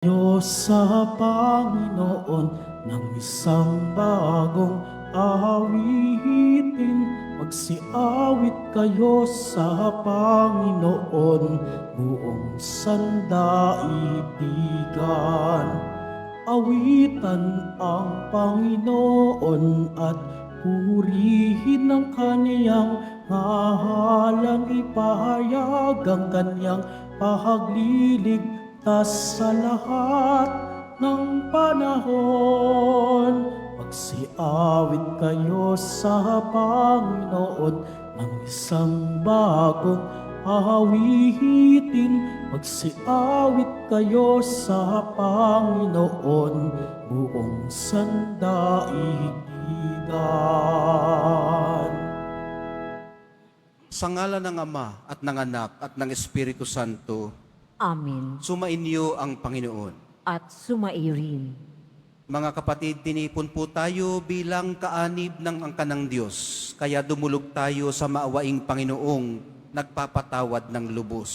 Diyos sa Panginoon ng isang bagong awitin. Magsiawit kayo sa Panginoon, buong sandaigdigan. Awitan ang Panginoon at purihin ang kaniyang ngalan. Ipahayag ang kaniyang pahagliligtas sa lahat ng panahon. Magsiawit kayo sa Panginoon ng isang bagong awitin. Magsiawit kayo sa Panginoon, buong sandaigdigan. Sa ngalan ng Ama at ng Anak at ng Espiritu Santo, Amen. sumainyo ang Panginoon. At sumairin. Mga kapatid, tinipon po tayo bilang kaanib ng angkan ng Diyos. Kaya dumulog tayo sa maawaing Panginoong nagpapatawad ng lubos.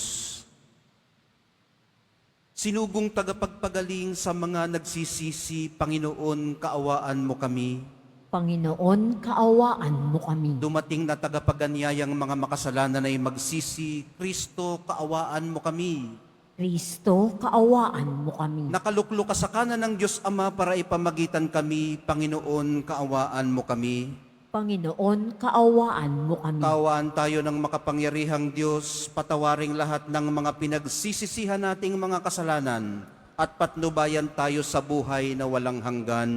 Sinugong tagapagpagaling sa mga nagsisisi, Panginoon, kaawaan mo kami. Panginoon, kaawaan mo kami. Dumating na tagapaganyayang mga makasalanan ay magsisi, Kristo, kaawaan mo kami. Kristo, kaawaan mo kami. Nakaluklok ka sa kanan ng Diyos Ama para ipamagitan kami, Panginoon, kaawaan mo kami. Panginoon, kaawaan mo kami. Kaawaan tayo ng makapangyarihang Diyos, patawaring lahat ng mga pinagsisisihan nating mga kasalanan at patnubayan tayo sa buhay na walang hanggan.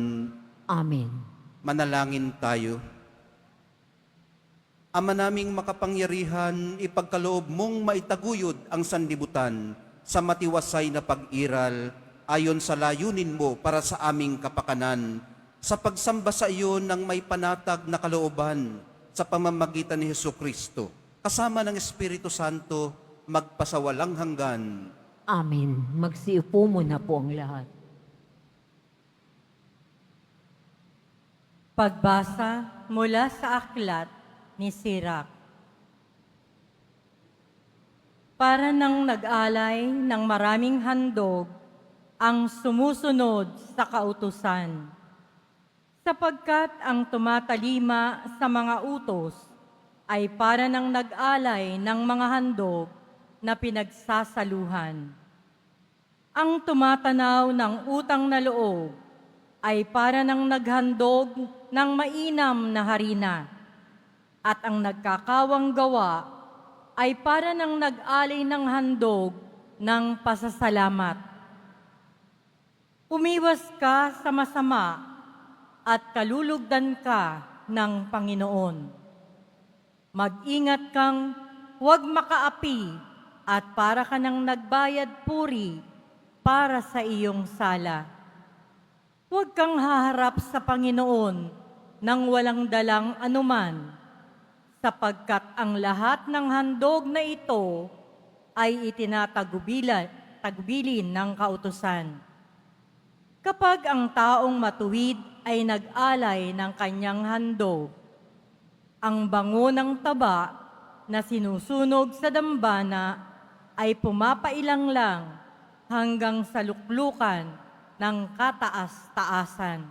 Amen. Manalangin tayo. Ama naming makapangyarihan, ipagkaloob mong maitaguyod ang sanlibutan sa matiwasay na pag-iral ayon sa layunin mo para sa aming kapakanan, sa pagsamba sa iyo ng may panatag na kalooban sa pamamagitan ni Jesucristo, kasama ng Espiritu Santo, magpasawalang hanggan. Amen. Magsiupo muna po ang lahat. Pagbasa mula sa aklat ni Sirach. Para nang nag-alay ng maraming handog ang sumusunod sa kautusan, sapagkat ang tumatalima sa mga utos ay para nang nag-alay ng mga handog na pinagsasaluhan. Ang tumatanaw ng utang na loob ay para nang naghandog ng mainam na harina, at ang nagkakawang gawa ay para nang nag-alay ng handog ng pasasalamat. Umiwas ka sa masama at kalulugdan ka ng Panginoon. Mag-ingat kang huwag makaapi at para ka nang nagbayad puri para sa iyong sala. Huwag kang haharap sa Panginoon nang walang dalang anuman, sapagkat ang lahat ng handog na ito ay itinatagubilin ng kautusan. Kapag ang taong matuwid ay nag-alay ng kanyang handog, ang bango ng taba na sinusunog sa dambana ay pumapailang lang hanggang sa luklukan ng kataas-taasan.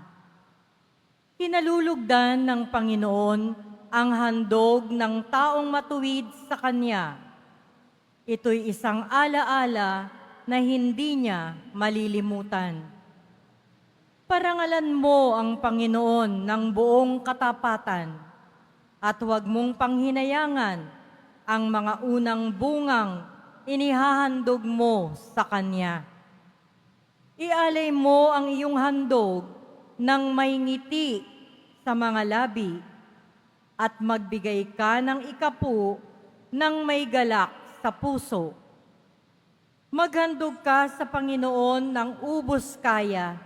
Kinalulugdan ng Panginoon ang handog ng taong matuwid sa Kanya. Ito'y isang alaala na hindi niya malilimutan. Parangalan mo ang Panginoon ng buong katapatan at huwag mong panghinayangan ang mga unang bungang inihahandog mo sa Kanya. Ialay mo ang iyong handog ng may ngiti sa mga labi at magbigay ka ng ikapu ng may galak sa puso. Maghandog ka sa Panginoon ng ubos kaya,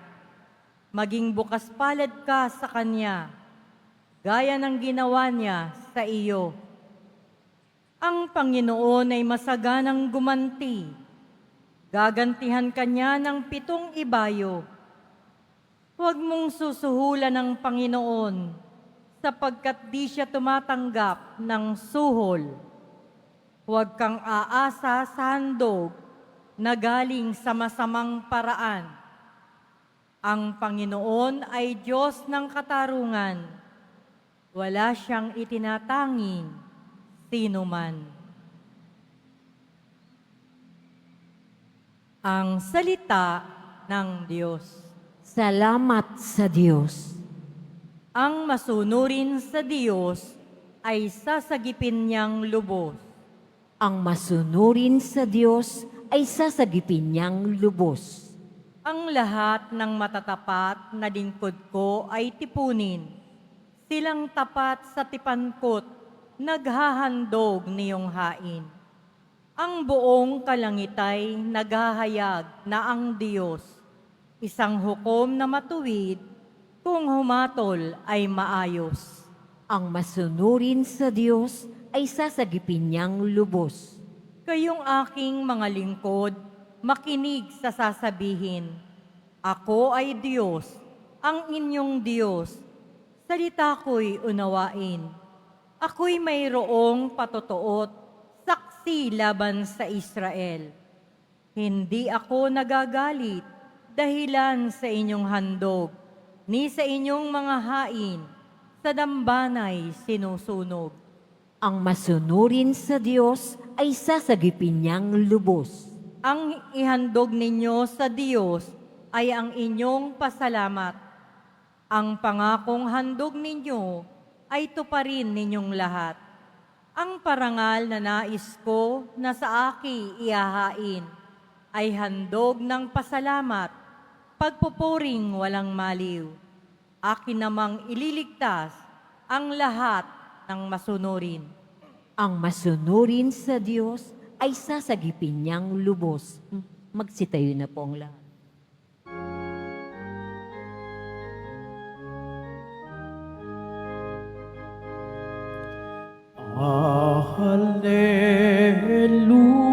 maging bukas palad ka sa Kanya, gaya ng ginawa niya sa iyo. Ang Panginoon ay masaganang gumanti, gagantihan ka niya ng 7 ibayo. Huwag mong susuhulan ng Panginoon, sapagkat di siya tumatanggap ng suhol. Huwag kang aasa sa handog na galing sa masamang paraan. Ang Panginoon ay Diyos ng katarungan. Wala siyang itinatanging sino man. Ang salita ng Diyos. Salamat sa Diyos. Ang masunurin sa Diyos ay sasagipin niyang lubos. Ang masunurin sa Diyos ay sasagipin niyang lubos. Ang lahat ng matatapat na lingkod ko ay tipunin. Silang tapat sa tipankot, naghahandog niyong hain. Ang buong kalangitay naghahayag na ang Diyos, isang hukom na matuwid, kung humatol ay maayos. Ang masunurin sa Diyos ay sasagipin niyang lubos. Kayong aking mga lingkod, makinig sa sasabihin. Ako ay Diyos, ang inyong Diyos. Salita ko'y unawain. Ako'y mayroong patotoot, saksi laban sa Israel. Hindi ako nagagalit dahilan sa inyong handog, ni sa inyong mga hain, sa dambanay sinusunog. Ang masunurin sa Diyos ay sasagipin niyang lubos. Ang ihandog ninyo sa Diyos ay ang inyong pasalamat. Ang pangakong handog ninyo ay tuparin ninyong lahat. Ang parangal na nais ko na sa aki ihahain ay handog ng pasalamat, pagpupuring walang maliw. Akin namang ililigtas ang lahat ng masunurin. Ang masunurin sa Diyos ay sasagipin niyang lubos. Magsitayo na po ang lahat.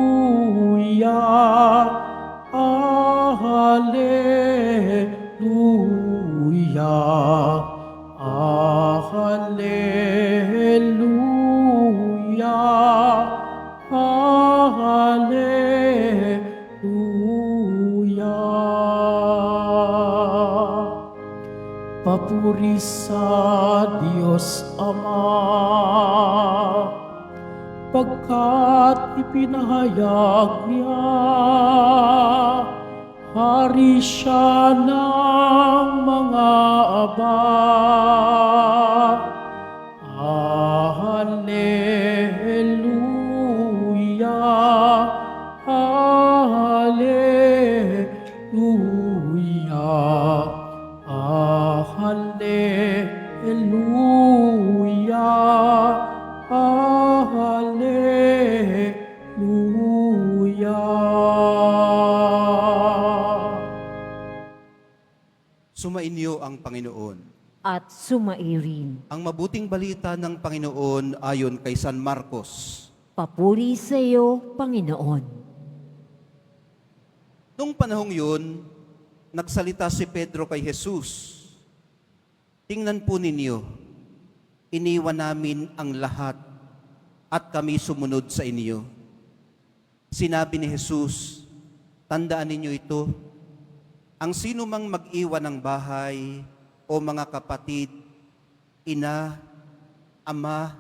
Alleluia, Alleluia, Alleluia, Alleluia. Papuri sa Diyos Ama, pagkat ipinahayag niya, hari siya ng mga aba. Alleluia, Alleluia, Alleluia, Alleluia. Sumainyo ang Panginoon. At sumairin. Ang mabuting balita ng Panginoon ayon kay San Marcos. Papuri sa iyo, Panginoon. Noong panahong yun, nagsalita si Pedro kay Jesus. Tingnan po ninyo, iniwan namin ang lahat at kami sumunod sa inyo. Sinabi ni Jesus, tandaan ninyo ito, ang sino mang mag-iwan ng bahay o mga kapatid, ina, ama,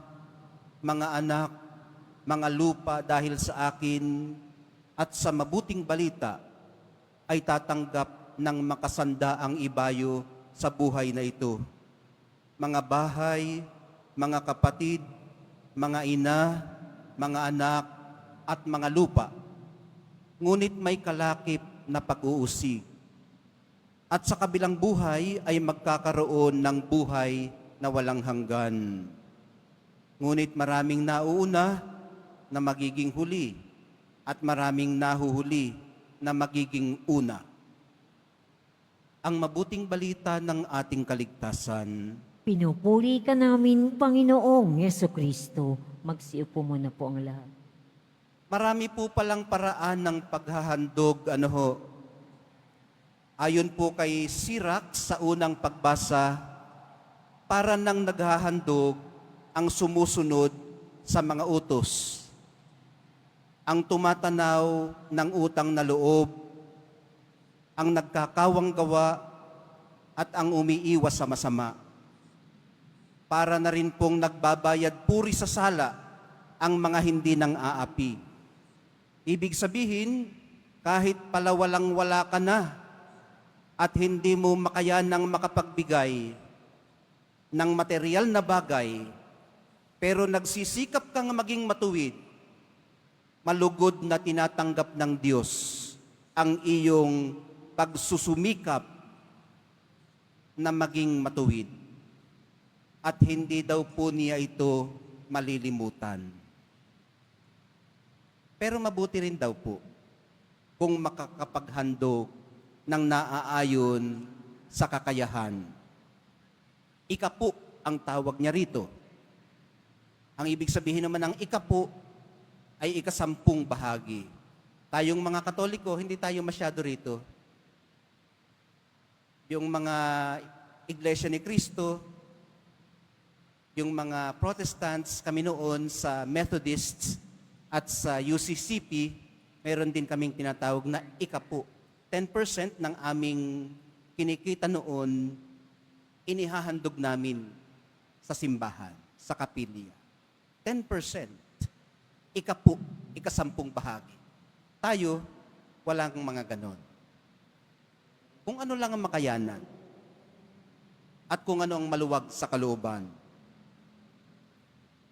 mga anak, mga lupa dahil sa akin at sa mabuting balita ay tatanggap ng makasandaang ibayo sa buhay na ito. Mga bahay, mga kapatid, mga ina, mga anak, at mga lupa. Ngunit may kalakip na pag-uusig. At sa kabilang buhay ay magkakaroon ng buhay na walang hanggan. Ngunit maraming nauuna na magiging huli at maraming nahuhuli na magiging una. Ang mabuting balita ng ating kaligtasan. Pinupuri ka namin, Panginoong Yesukristo. Magsiupo muna po ang lahat. Marami po palang paraan ng paghahandog, ayon po kay Sirac sa unang pagbasa, para nang naghahandog ang sumusunod sa mga utos. ang tumatanaw ng utang na loob, ang nagkakawang gawa, at ang umiiwas sa masama. Para na rin pong nagbabayad puri sa sala ang mga hindi nang aapi. Ibig sabihin, kahit pala walang-wala ka na at hindi mo makayanang makapagbigay ng material na bagay, pero nagsisikap kang maging matuwid, malugod na tinatanggap ng Diyos ang iyong pagsusumikap na maging matuwid. At hindi daw po niya ito malilimutan. Pero mabuti rin daw po kung makakapaghandog ng naaayon sa kakayahan. Ikapu ang tawag niya rito. Ang ibig sabihin naman ng ikapu ay ikasampung bahagi. Tayong mga Katoliko, hindi tayo masyado rito. Yung mga Iglesia ni Cristo, yung mga Protestants, kami noon sa Methodists at sa UCCP, meron din kaming tinatawag na ikapu. 10% ng aming kinikita noon, inihahandog namin sa simbahan, sa kapilya. 10%. Ikapu, ikasampung bahagi. Tayo, walang mga ganon. Kung ano lang ang makayanan at kung ano ang maluwag sa kalooban.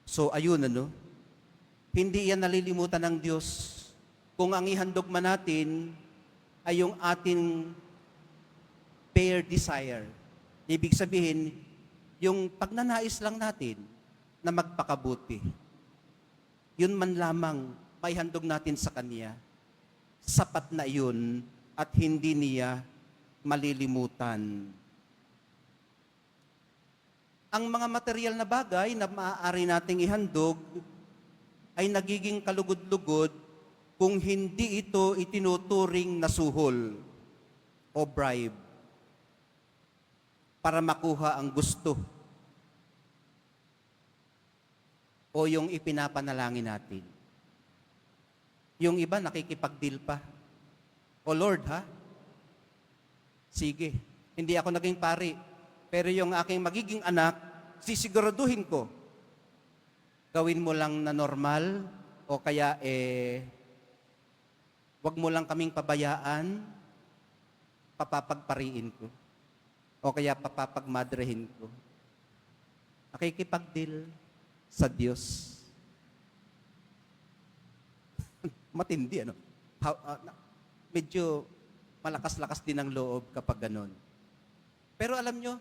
So ayun hindi yan nalilimutan ng Diyos. Kung ang ihandog man natin ay yung ating bare desire. Ibig sabihin, yung pagnanais lang natin na magpakabuti. Yun man lamang may handog natin sa Kanya. Sapat na yun at hindi niya malilimutan. Ang mga material na bagay na maaari nating ihandog ay nagiging kalugod-lugod kung hindi ito itinuturing na suhol o bribe para makuha ang gusto o yung ipinapanalangin natin. Yung iba nakikipag-deal pa. O Lord, sige, hindi ako naging pari, pero yung aking magiging anak, sisiguraduhin ko, gawin mo lang na normal, o kaya wag mo lang kaming pabayaan, papapagpariin ko, o kaya papapagmadrehin ko. Nakikipag-deal sa Diyos. Matindi, medyo malakas-lakas din ang loob kapag ganon. Pero alam nyo,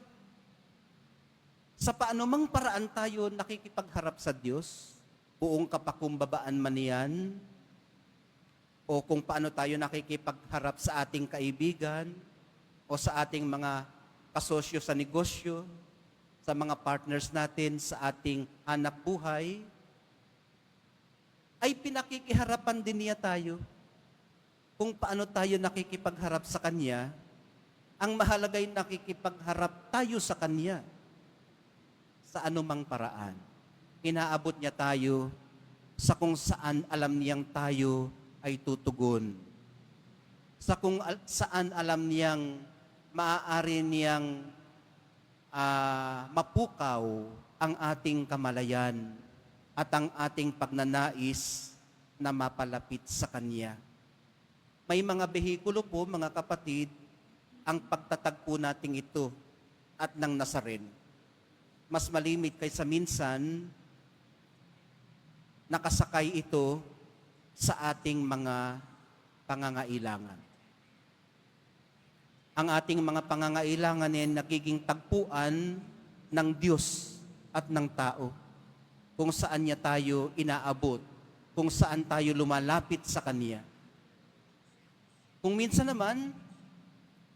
sa paanumang paraan tayo nakikipagharap sa Diyos, buong kapakumbabaan man yan, o kung paano tayo nakikipagharap sa ating kaibigan, o sa ating mga kasosyo sa negosyo, sa mga partners natin sa ating hanap buhay, ay pinakikiharapan din niya tayo. Kung paano tayo nakikipagharap sa Kanya, ang mahalaga ay nakikipagharap tayo sa Kanya sa anumang paraan. Inaabot niya tayo sa kung saan alam niyang tayo ay tutugon. Sa kung saan alam niyang maaari niyang mapukaw ang ating kamalayan at ang ating pagnanais na mapalapit sa Kanya. May mga behikulo po, mga kapatid, ang pagtatagpo nating ito at ng Nazaren. Mas malimit kaysa minsan nakasakay ito sa ating mga pangangailangan. Ang ating mga pangangailangan ay nagiging tagpuan ng Diyos at ng tao. Kung saan niya tayo inaabot, kung saan tayo lumalapit sa Kanya. Kung minsan naman,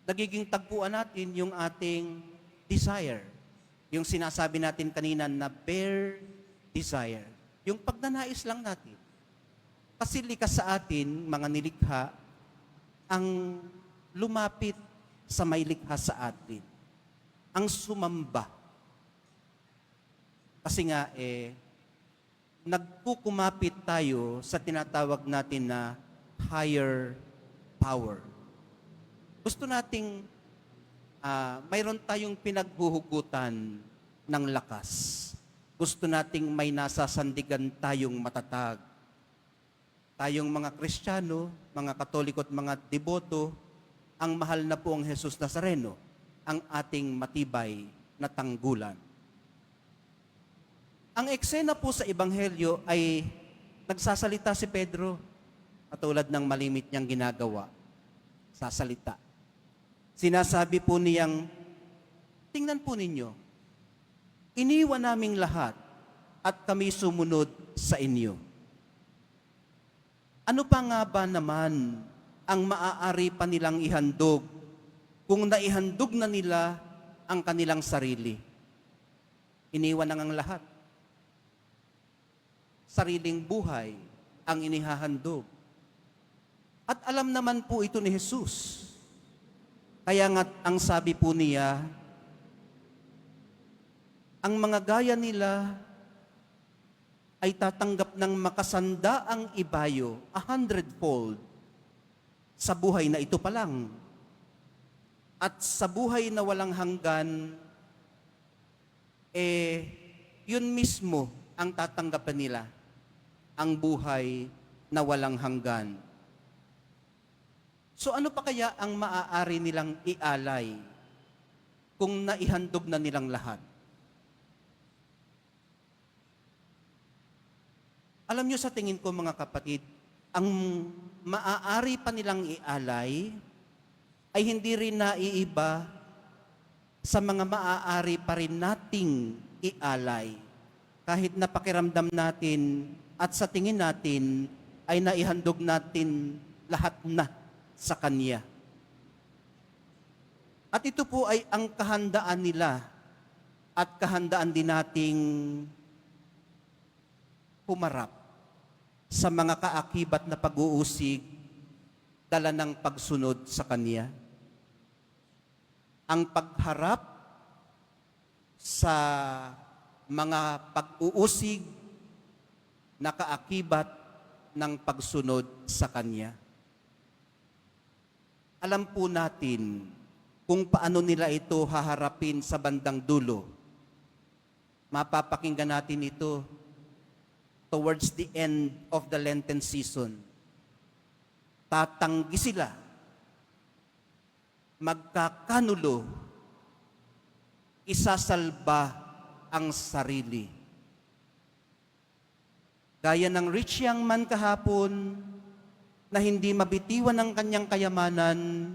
nagiging tagpuan natin yung ating desire. Yung sinasabi natin kanina na bare desire. Yung pagnanais lang natin. Kasi likas sa atin, mga nilikha, ang lumapit sa may likha sa atin. Ang sumamba. Kasi nga, nagkukumapit tayo sa tinatawag natin na higher power. Gusto nating mayroon tayong pinaghuhugutan ng lakas. Gusto nating may nasasandigan tayong matatag. Tayong mga Kristiyano, mga Katoliko at mga deboto, ang mahal na po ang Jesus Nazareno, ang ating matibay na tanggulan. Ang eksena po sa Ebanghelyo ay nagsasalita si Pedro, katulad ng malimit niyang ginagawa. Sasalita. Sinasabi po niyang, tingnan po ninyo, iniwan naming lahat at kami sumunod sa inyo. Ano pa nga ba naman ang maaari pa nilang ihandog kung naihandog na nila ang kanilang sarili? Iniwan na ang lahat. Sariling buhay ang inihahandog. At alam naman po ito ni Jesus. Kaya nga ang sabi po niya, ang mga gaya nila ay tatanggap ng makasandaang ibayo 100-fold sa buhay na ito pa lang. At sa buhay na walang hanggan, yun mismo ang tatanggapin nila, ang buhay na walang hanggan. So ano pa kaya ang maaari nilang ialay kung naihandog na nilang lahat? Alam nyo, sa tingin ko mga kapatid, ang maaari pa nilang ialay ay hindi rin naiiba sa mga maaari pa rin nating ialay. Kahit napakiramdam natin at sa tingin natin ay naihandog natin lahat na sa Kanya. At ito po ay ang kahandaan nila at kahandaan din nating humarap sa mga kaakibat na pag-uusig dala ng pagsunod sa Kanya. Ang pagharap sa mga pag-uusig na kaakibat ng pagsunod sa Kanya. Alam po natin kung paano nila ito haharapin sa bandang dulo. Mapapakinggan natin ito towards the end of the Lenten season. Tatanggi sila, magkakanulo, isasalba ang sarili. Gaya ng rich young man kahapon, na hindi mabitiwan ng kanyang kayamanan,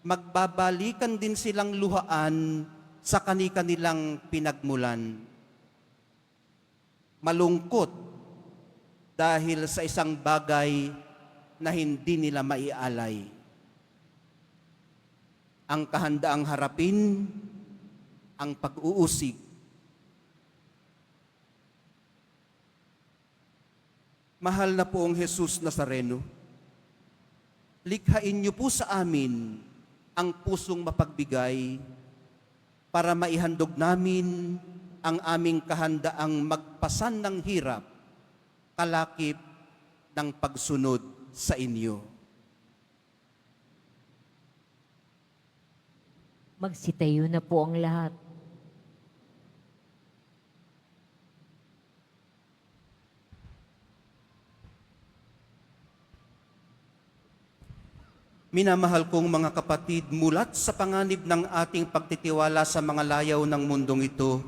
magbabalikan din silang luhaan sa kani-kanilang pinagmulan. Malungkot dahil sa isang bagay na hindi nila maialay. Ang kahandaang harapin, ang pag-uusig. Mahal na po ang Jesus Nazareno, likhain niyo po sa amin ang pusong mapagbigay para maihandog namin ang aming kahandaang magpasan ng hirap, kalakip ng pagsunod sa inyo. Magsitayo na po ang lahat. Minamahal kong mga kapatid, mulat sa panganib ng ating pagtitiwala sa mga layaw ng mundong ito,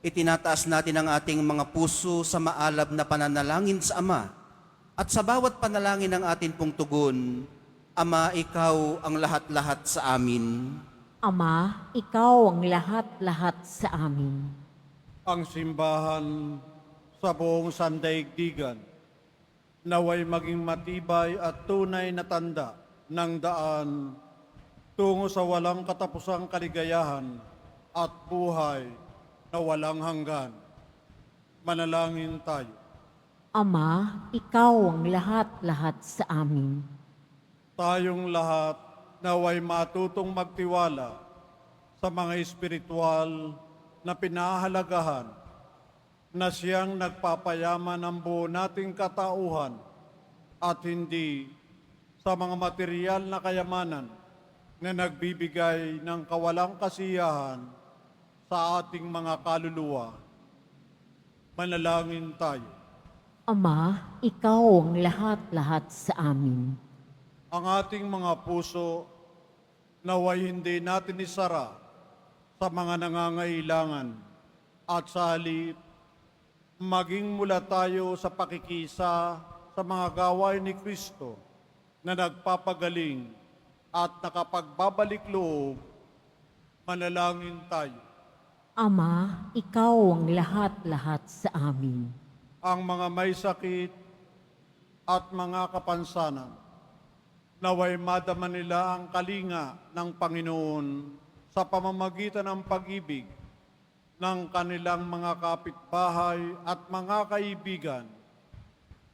itinataas natin ang ating mga puso sa maalab na pananalangin sa Ama. At sa bawat panalangin ng atin pong tugon, Ama, Ikaw ang lahat-lahat sa amin. Ama, Ikaw ang lahat-lahat sa amin. Ang simbahan sa buong sandaigdigan, naway maging matibay at tunay na tanda ng daan tungo sa walang katapusang kaligayahan at buhay na walang hanggan. Manalangin tayo. Ama, Ikaw ang lahat-lahat sa amin. Tayong lahat naway matutong magtiwala sa mga espiritual na pinahalagahan na siyang nagpapayaman ng buo nating katauhan at hindi sa mga material na kayamanan na nagbibigay ng kawalang kasiyahan sa ating mga kaluluwa. Manalangin tayo. Ama, ikaw ang lahat-lahat sa amin. Ang ating mga puso naway hindi natin isara sa mga nangangailangan at sa halip maging mula tayo sa pakikisa sa mga gawain ni Kristo na nagpapagaling at nakapagbabalik loob. Manalangin tayo. Ama, ikaw ang lahat-lahat sa amin. Ang mga may sakit at mga kapansanan, naway madama nila ang kalinga ng Panginoon sa pamamagitan ng pag-ibig ng kanilang mga kapitbahay at mga kaibigan.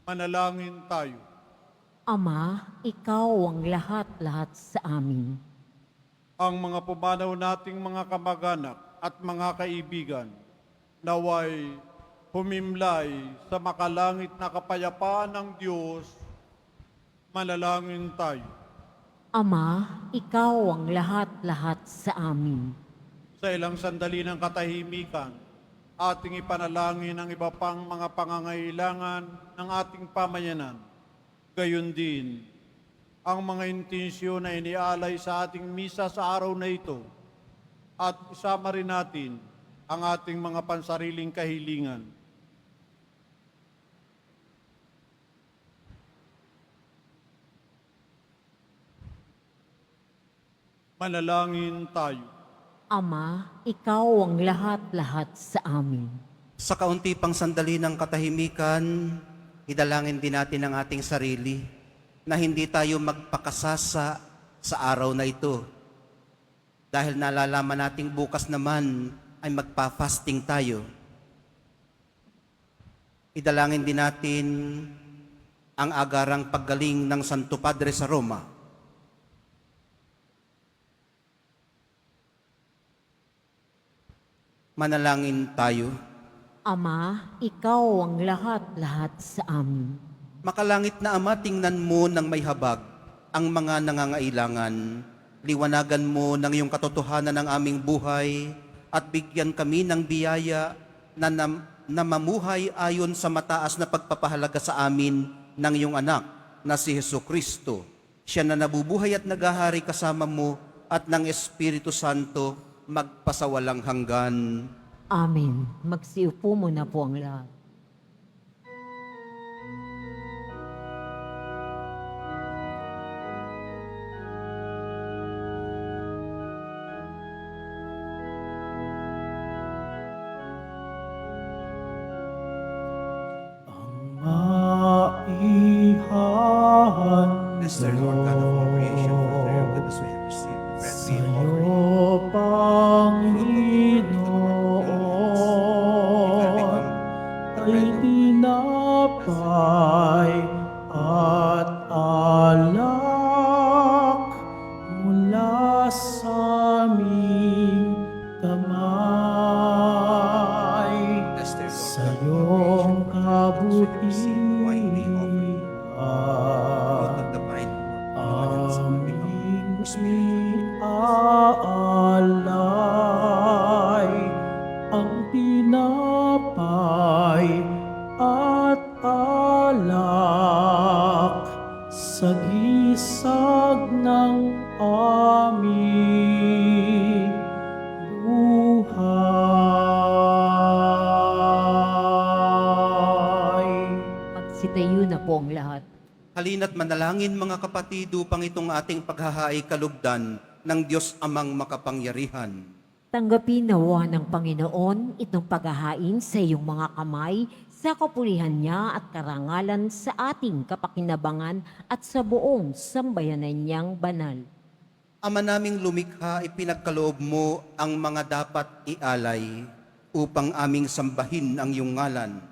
Manalangin tayo. Ama, ikaw ang lahat-lahat sa amin. Ang mga pumanaw nating mga kamag-anak at mga kaibigan, naway humimlay sa makalangit na kapayapaan ng Diyos. Manalangin tayo. Ama, ikaw ang lahat-lahat sa amin. Sa ilang sandali ng katahimikan, ating ipanalangin ang iba pang mga pangangailangan ng ating pamayanan. Gayon din, ang mga intensyon na inialay sa ating misa sa araw na ito at isama rin natin ang ating mga pansariling kahilingan. Manalangin tayo. Ama, ikaw ang lahat-lahat sa amin. Sa kaunti pang sandali ng katahimikan, idalangin din natin ang ating sarili na hindi tayo magpakasasa sa araw na ito. Dahil nalalaman nating bukas naman ay magpa-fasting tayo. Idalangin din natin ang agarang paggaling ng Santo Padre sa Roma. Manalangin tayo. Ama, ikaw ang lahat-lahat sa amin. Makalangit na Ama, tingnan mo ng may habag ang mga nangangailangan. Liwanagan mo ng iyong katotohanan ng aming buhay at bigyan kami ng biyaya na mamuhay ayon sa mataas na pagpapahalaga sa amin ng iyong anak na si Jesucristo. Siya na nabubuhay at naghahari kasama mo at ng Espiritu Santo magpasawalang hanggan. Amen. Magsiupo muna po ang lahat. Maihan Bless the Lord God of all creation, for their goodness we have received. Bread we offer you. sa'yo, Panginoon, ay tinapay at alak mula sa aming kamay. Bless the Lord God of all Sa creation, iyong for their goodness we have received. Wine we offer you. Fruit kabutihan, of the vine, Lord, sa aming aming iaalay ang tinapay at alak sa gisag ng aming buhay. Magsitayo na po ang lahat. Halina't manalangin mga kapatid upang itong ating paghahaay kalugdan ng Diyos Amang makapangyarihan. Tanggapin nawa ng Panginoon itong paghahain sa iyong mga kamay sa kapulihan niya at karangalan sa ating kapakinabangan at sa buong sambayanan niyang banal. Ama naming lumikha, ipinagkaloob mo ang mga dapat ialay upang aming sambahin ang iyong ngalan.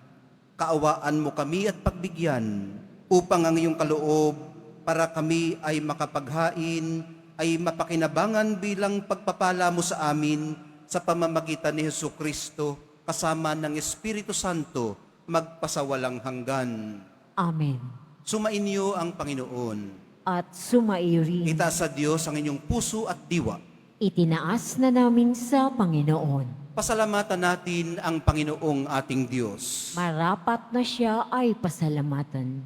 Kaawaan mo kami at pagbigyan upang ang iyong kaloob para kami ay makapaghain, ay mapakinabangan bilang pagpapala mo sa amin sa pamamagitan ni Jesucristo kasama ng Espiritu Santo, magpasawalang hanggan. Amen. Sumainyo ang Panginoon. At sumairin, Itaas sa Diyos ang inyong puso at diwa. itinaas na namin sa Panginoon. Pasalamatan natin ang Panginoong ating Diyos. Marapat na siya ay pasalamatan.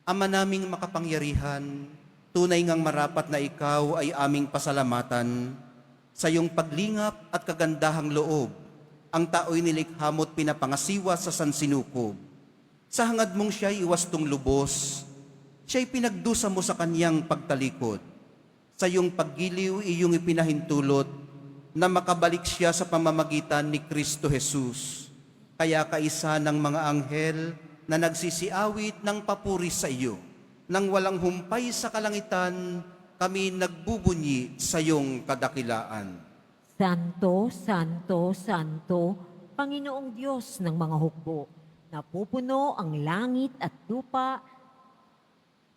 Ama naming makapangyarihan, tunay ngang marapat na ikaw ay aming pasalamatan sa iyong paglingap at kagandahang loob. Ang tao'y nilikha mo't pinapangasiwa sa sansinukob. Sa hangad mong siya'y iwastong lubos, siya'y pinagdusa mo sa kanyang pagtalikod. Sa iyong paggiliw, iyong ipinahintulot na makabalik siya sa pamamagitan ni Kristo Jesus. Kaya kaisa ng mga anghel na nagsisiawit ng papuri sa iyo. Nang walang humpay sa kalangitan, kami nagbubunyi sa iyong kadakilaan. Santo, Santo, Santo, Panginoong Diyos ng mga hukbo, napupuno ang langit at lupa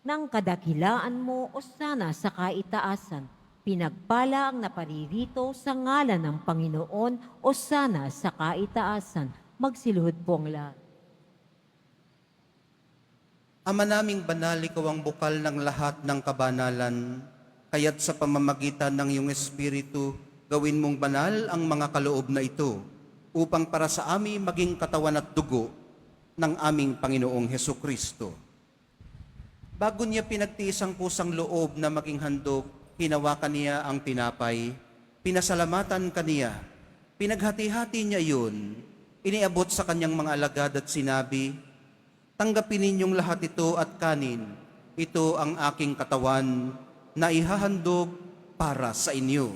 ng kadakilaan mo o sana sa kaitaasan. Pinagpala ang naparirito sa ngalan ng Panginoon o sana sa kaitaasan. Magsiluhod po ang lahat. Ama naming banal, ikaw ang bukal ng lahat ng kabanalan, kaya't sa pamamagitan ng iyong Espiritu, gawin mong banal ang mga kaloob na ito, upang para sa amin maging katawan at dugo ng aming Panginoong Hesukristo. Bago niya pinagtiis ang pusang loob na maging handog, hinawakan niya ang tinapay, pinasalamatan kaniya, pinaghati-hati niya iyon, iniabot sa kanyang mga alagad at sinabi, tanggapin ninyong lahat ito at kanin, ito ang aking katawan na ihahandog para sa inyo.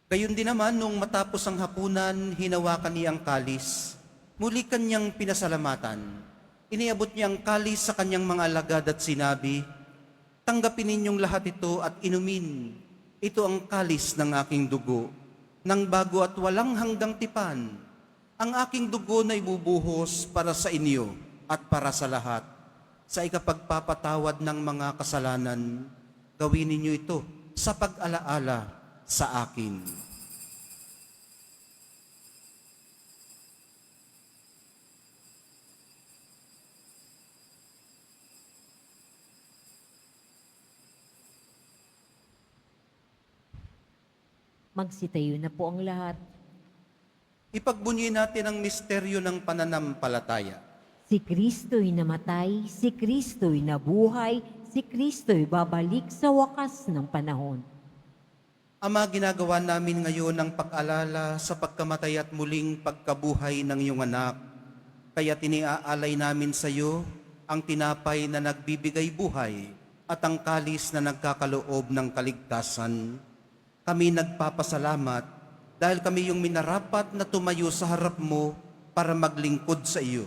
Gayon din naman, nung matapos ang hapunan, hinawakan niya ang kalis. Muli kanyang pinasalamatan. Iniabot niya ang kalis sa kanyang mga alagad at sinabi, tanggapin ninyong lahat ito at inumin. Ito ang kalis ng aking dugo, ng bago at walang hanggang tipan. Ang aking dugo na ibubuhos para sa inyo at para sa lahat. Sa ikapagpapatawad ng mga kasalanan, gawin ninyo ito sa pag-alaala sa akin. Magsitayo na po ang lahat. Ipagbunyi natin ang misteryo ng pananampalataya. Si Kristo'y namatay, si Kristo'y nabuhay, si Kristo'y babalik sa wakas ng panahon. Ama, ginagawa namin ngayon ang pag-alala sa pagkamatay at muling pagkabuhay ng iyong anak. Kaya tiniaalay namin sa iyo ang tinapay na nagbibigay buhay at ang kalis na nagkakaloob ng kaligtasan. Kami nagpapasalamat dahil kami yung minarapat na tumayo sa harap mo para maglingkod sa iyo.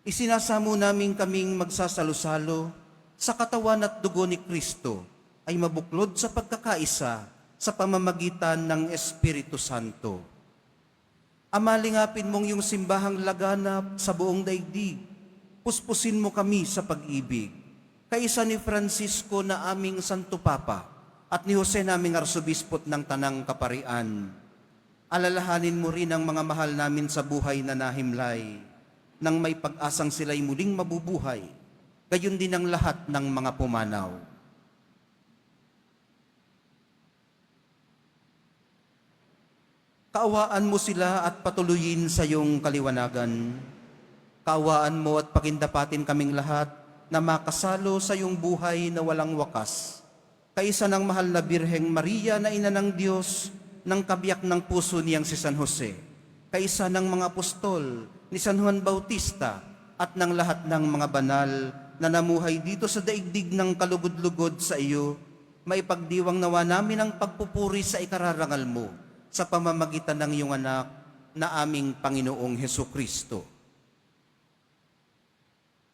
Isinasamo namin kaming magsasalo-salo sa katawan at dugo ni Kristo ay mabuklod sa pagkakaisa sa pamamagitan ng Espiritu Santo. Ama, lingapin mong yung simbahang laganap sa buong daigdig. Puspusin mo kami sa pag-ibig. Kaisa ni Francisco na aming Santo Papa at ni Jose naming Arsobispot ng Tanang Kaparian. Alalahanin mo rin ang mga mahal namin sa buhay na nahimlay, nang may pag-asang sila'y muling mabubuhay, gayon din ang lahat ng mga pumanaw. Kaawaan mo sila at patuloyin sa iyong kaliwanagan. Kaawaan mo at pagindapatin kaming lahat na makasalo sa iyong buhay na walang wakas. Kaisa ng mahal na Birheng Maria na ina ng Diyos, ng kabiyak ng puso niyang si San Jose. Kaisa ng mga apostol ni San Juan Bautista at ng lahat ng mga banal na namuhay dito sa daigdig ng kalugod-lugod sa iyo, maipagdiwang nawa namin ang pagpupuri sa ikararangal mo sa pamamagitan ng iyong anak na aming Panginoong Hesukristo.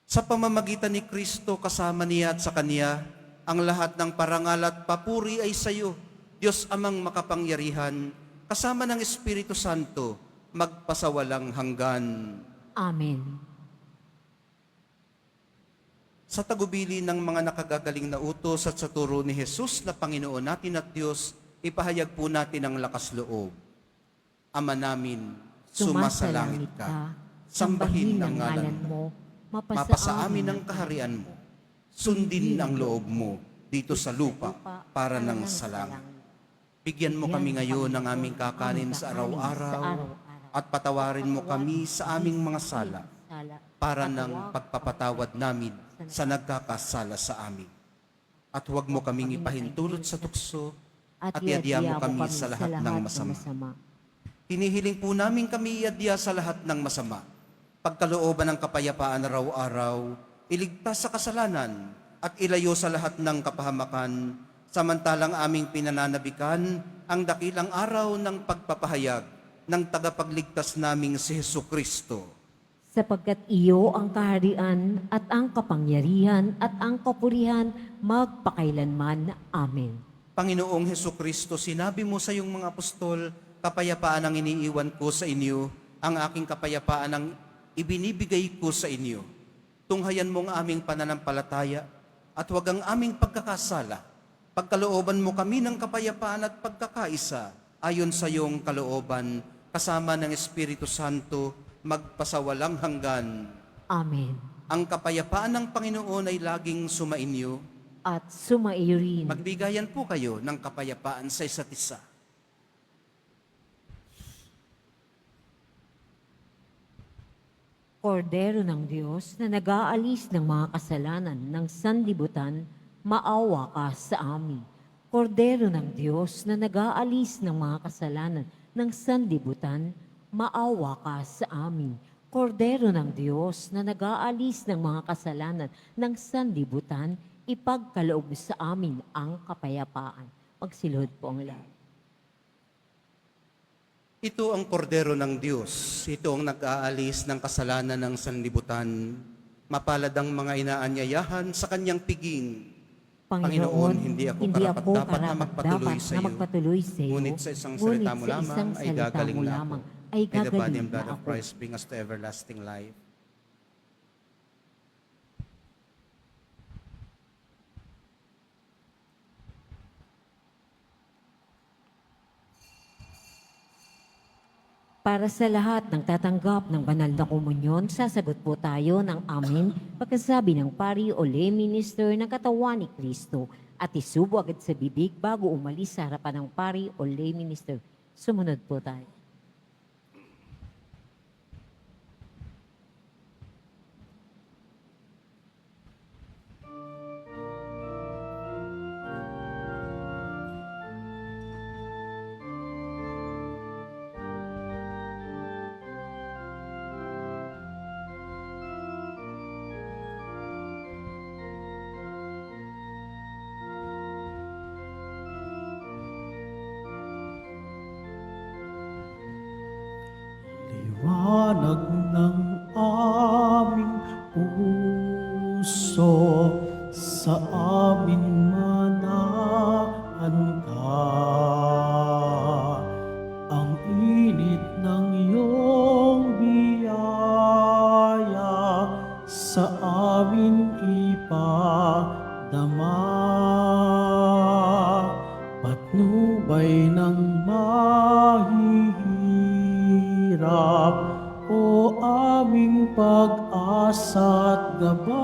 Sa pamamagitan ni Kristo, kasama niya at sa Kanya, ang lahat ng parangal at papuri ay sa iyo, Diyos Amang makapangyarihan, kasama ng Espiritu Santo, magpasawalang hanggan. Amen. Sa tagubili ng mga nakagagaling na utos at sa turo ni Jesus na Panginoon natin at Diyos, ipahayag po natin ang lakas loob. Ama namin, sumasalangit ka. Sambahin ang ngalan mo. Mapasa amin ang kaharian mo. Sundin ang loob mo dito sa lupa para ng sa langit. Bigyan mo kami ngayon ng aming kakanin sa araw-araw at patawarin mo kami sa aming mga sala para ng pagpapatawad namin sa nagkakasala sa amin. At huwag mo kaming ipahintulot sa tukso at iadya mo kami sa lahat ng masama. Hinihiling po namin kami iadya sa lahat ng masama. Pagkalooban ng kapayapaan araw-araw, iligtas sa kasalanan at ilayo sa lahat ng kapahamakan, samantalang aming pinananabikan ang dakilang araw ng pagpapahayag ng tagapagligtas naming si Jesucristo. Sapagkat iyo ang kaharian at ang kapangyarihan at ang kapurihan magpakailanman. Amen. Panginoong Jesucristo, sinabi mo sa iyong mga apostol, kapayapaan ang iniiwan ko sa inyo, ang aking kapayapaan ang ibinibigay ko sa inyo. Tunghayan mo ang aming pananampalataya at huwag ang aming pagkakasala. Pagkalooban mo kami ng kapayapaan at pagkakaisa ayon sa iyong kalooban, kasama ng Espiritu Santo, magpasawalang hanggan. Amen. Ang kapayapaan ng Panginoon ay laging sumainyo. At sumaiyo rin. Magbigayan po kayo ng kapayapaan sa isa't isa. Kordero ng Diyos na nag-aalis ng mga kasalanan ng sanlibutan, maawa ka sa amin. Kordero ng Diyos na nag-aalis ng mga kasalanan ng sanlibutan, maawa ka sa amin. Kordero ng Diyos na nag-aalis ng mga kasalanan ng sanlibutan, ipagkaloob sa amin ang kapayapaan. Magsilhod po ang lahat. Ito ang kordero ng Diyos. Ito ang nag-aalis ng kasalanan ng sanlibutan. Mapalad ang mga inaanyayahan sa kanyang piging. Panginoon, hindi ako karapat-dapat na magpatuloy sa iyo. Ngunit sa isang salita mo lamang ay gagaling na ako. May the body and blood of Christ bring us to everlasting life. Para sa lahat ng tatanggap ng banal na komunyon, sasagot po tayo ng amin pagkasabi ng pari o lay minister ng katawan ni Kristo at isubo agad sa bibig bago umalis sa harapan ng pari o lay minister. Sumunod po tayo. Liwanag ng aming puso, sa amin manaan ka. Ang init ng iyong biyaya sa amin ipadama. Patnubay ng mahihirap, o aming pag-asa't gabay,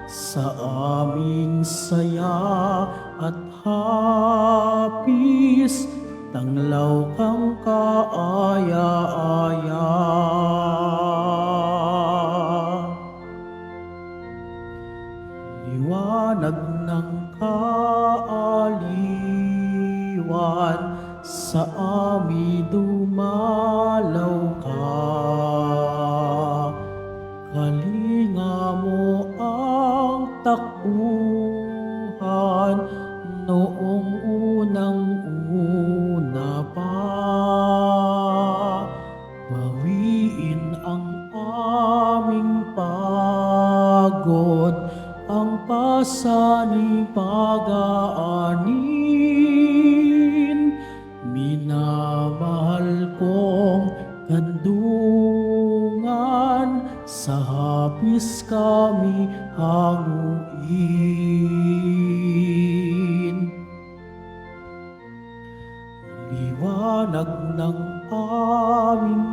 sa aming saya at hapis, tanglaw kang kaaya-aya. Liwanag ng kaaliwan, sa amin dumalaw ka. Kalinga mo ang takbuhan, noong unang-una pa. liwanag ng aming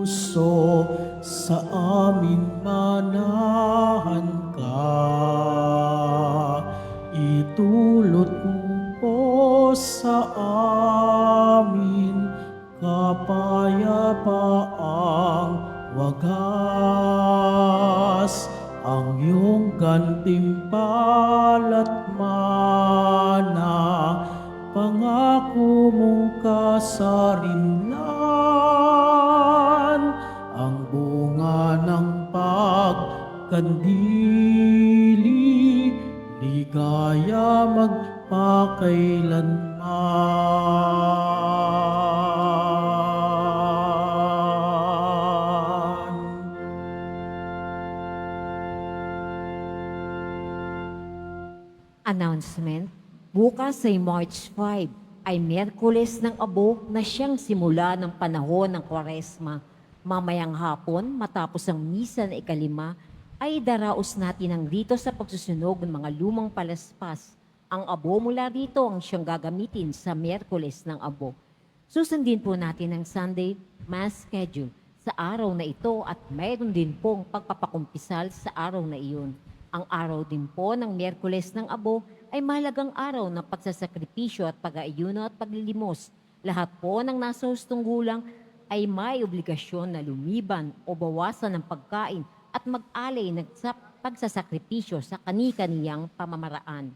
puso, sa amin manahan ka. Itulot mo po sa amin kapayapaang wagas, ang iyong gantimpala't mana, pangako mong kasarinlan, ang bunga ng pagkandili, ligaya magpakailanman. Announcement, bukas ay March 5 ay Miyerkules ng Abo na siyang simula ng panahon ng Kwaresma. Mamayang hapon, matapos ang misa na ikalima, ay daraos natin ang rito sa pagsusunog ng mga lumang palaspas. Ang abo mula rito ang siyang gagamitin sa Miyerkules ng Abo. Susundin po natin ang Sunday Mass schedule sa araw na ito at mayroon din pong pagpapakumpisal sa araw na iyon. Ang araw din po ng Miyerkules ng Abo ay mahalagang araw ng pagsasakripisyo at pag-aayuno at paglilimos. Lahat po ng nasa hustong gulang ay may obligasyon na lumiban o bawasan ng pagkain at mag-alay ng pagsasakripisyo sa kani-kaniyang pamamaraan.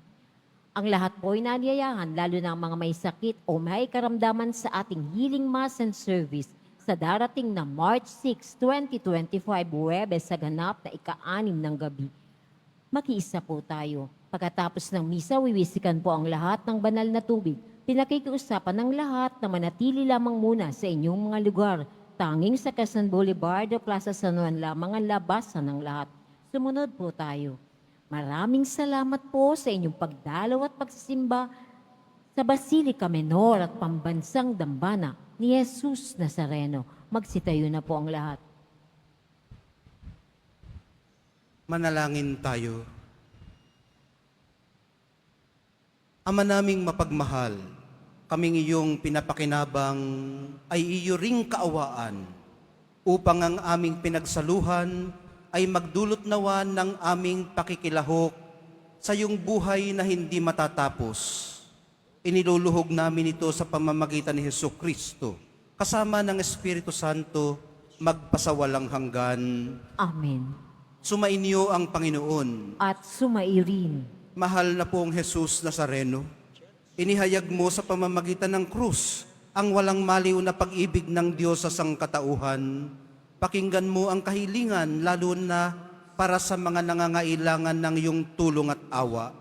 Ang lahat po ay nanyayahan, lalo na ang mga may sakit o may karamdaman sa ating Healing Mass and Service sa darating na March 6, 2025, Huwebes sa ganap na ika-6 ng gabi. Makiisa po tayo. Pagkatapos ng misa, wiwisikan po ang lahat ng banal na tubig. Pinakikiusapan ng lahat na manatili lamang muna sa inyong mga lugar. Tanging sa Quezon Boulevard o Plaza San Juan lamang ang labasan ng lahat. Sumunod po tayo. Maraming salamat po sa inyong pagdalaw at pagsisimba sa Basilica Menor at Pambansang Dambana ni Jesus Nazareno. Magsitayo na po ang lahat. Manalangin tayo. Ama naming mapagmahal, kaming iyong pinapakinabang ay iyo ring kaawaan upang ang aming pinagsaluhan ay magdulot nawa ng aming pakikilahok sa iyong buhay na hindi matatapos. Iniluluhog namin ito sa pamamagitan ni Jesucristo, kasama ng Espiritu Santo, magpasawalang hanggan. Amen. Sumainyo ang Panginoon. At sumairin. Mahal na pong Jesus Nazareno, inihayag mo sa pamamagitan ng krus ang walang maliw na pag-ibig ng Diyos sa sangkatauhan. Pakinggan mo ang kahilingan, lalo na para sa mga nangangailangan ng iyong tulong at awa.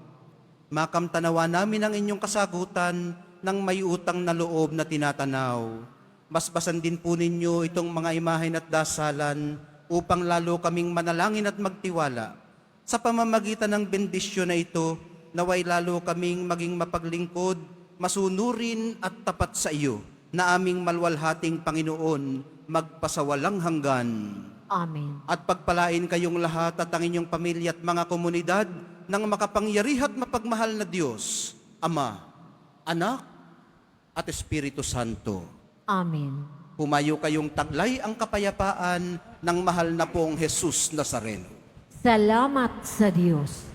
Makamtanawa namin ang inyong kasagutan ng may utang na loob na tinatanaw. Basbasan din po ninyo itong mga imahen at dasalan upang lalo kaming manalangin at magtiwala. Sa pamamagitan ng bendisyon na ito, naway lalo kaming maging mapaglingkod, masunurin at tapat sa iyo, na aming malwalhating Panginoon, magpasawalang hanggan. Amen. At pagpalain kayong lahat at ang inyong pamilya at mga komunidad ng makapangyarihan at mapagmahal na Diyos, Ama, Anak, at Espiritu Santo. Amen. Pumayo kayong taglay ang kapayapaan ng mahal na pong Jesus Nazareno. Salamat sa Diyos.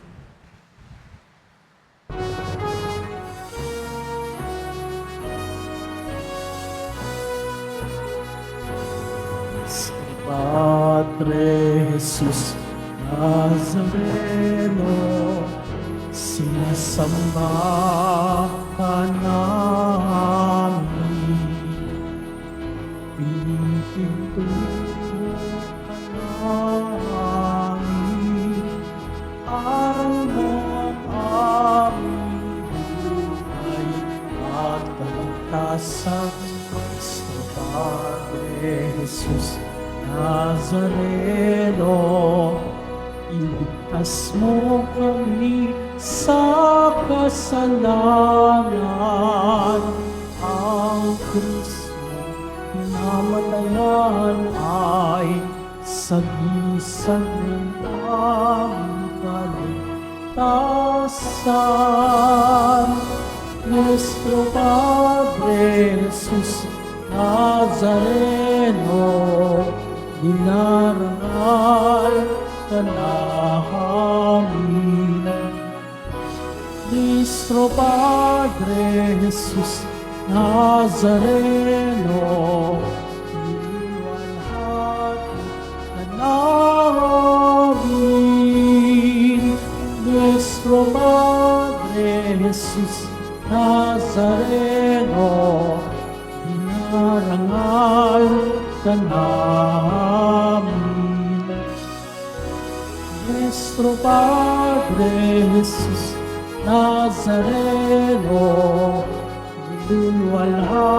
Padre Jesus Nazareno, sinasamba ka namin. Pinipintulo ka namin, araw mo ang aming buhay at kaligtasan. Cristo Padre Jesus Nazareno, iligtas mo kami sa kasalanan. Ang Kristo namatayan ay sagisan ng aming kaligtasan. Nuestro Padre Jesus Nazareno, dinarangal ka namin. Nuestro Padre Jesus Nazareno, iniwalhati ka namin. Nuestro Padre Jesus Nazareno, dinarangal ka namin. Nuestro Padre Jesus Nazareno, nilulwalhati